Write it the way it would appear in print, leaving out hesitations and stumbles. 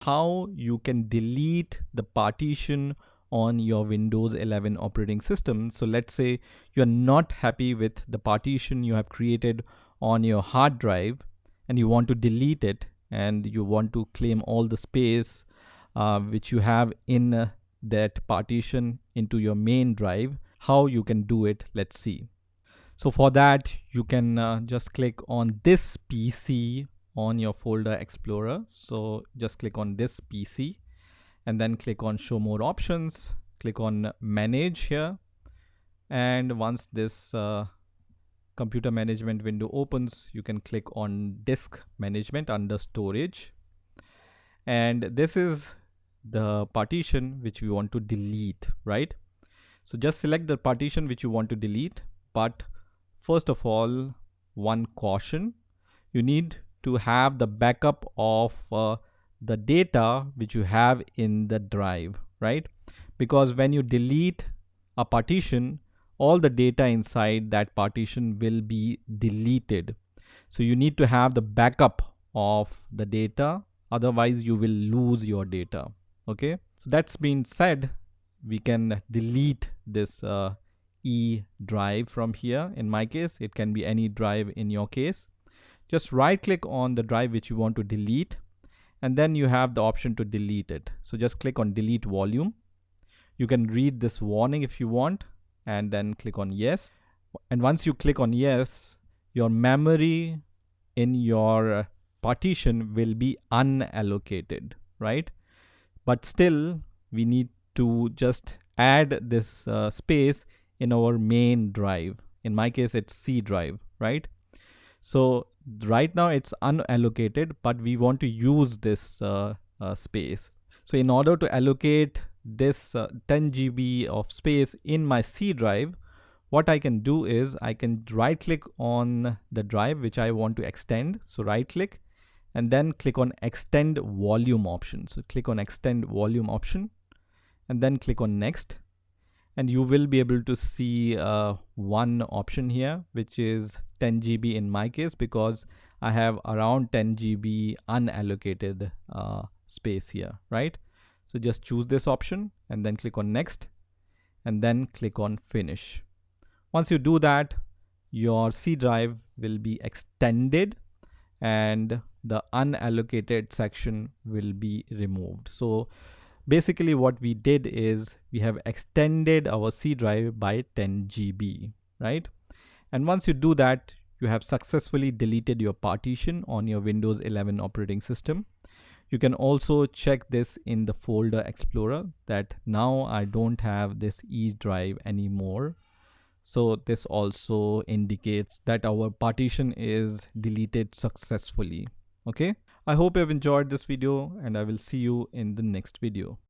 how you can delete the partition on your Windows 11 operating system. So let's say you're not happy with the partition you have created on your hard drive and you want to delete it, and you want to claim all the space which you have in that partition into your main drive. How you can do it, let's see. So for that, you can just click on this PC on your folder explorer. So just click on this PC and then click on show more options, click on manage here. And once this computer management window opens, you can click on disk management under storage. And this is the partition which we want to delete, right? So just select the partition which you want to delete. But first of all, one caution, you need to have the backup of the data which you have in the drive, right? Because when you delete a partition, all the data inside that partition will be deleted. So you need to have the backup of the data, otherwise you will lose your data. Okay, so that's been said, we can delete this E drive from here. In my case, it can be any drive in your case. Just right click on the drive which you want to delete, and then you have the option to delete it. So just click on delete volume. You can read this warning if you want, and then click on yes. And once you click on yes, your memory in your partition will be unallocated, right? But still, we need to just add this space in our main drive. In my case, it's C drive, right? So right now it's unallocated, but we want to use this space. So in order to allocate this 10 GB of space in my C drive, what I can do is I can right click on the drive which I want to extend. So right click and then click on extend volume option. So click on extend volume option and then click on next. And you will be able to see one option here, which is 10 GB in my case, because I have around 10 GB unallocated space here, right? So just choose this option and then click on next and then click on finish. Once you do that, your C drive will be extended and the unallocated section will be removed. So basically what we did is we have extended our C drive by 10 GB, right? And once you do that, you have successfully deleted your partition on your Windows 11 operating system. You can also check this in the folder explorer that now I don't have this E drive anymore. So this also indicates that our partition is deleted successfully. Okay, I hope you've enjoyed this video and I will see you in the next video.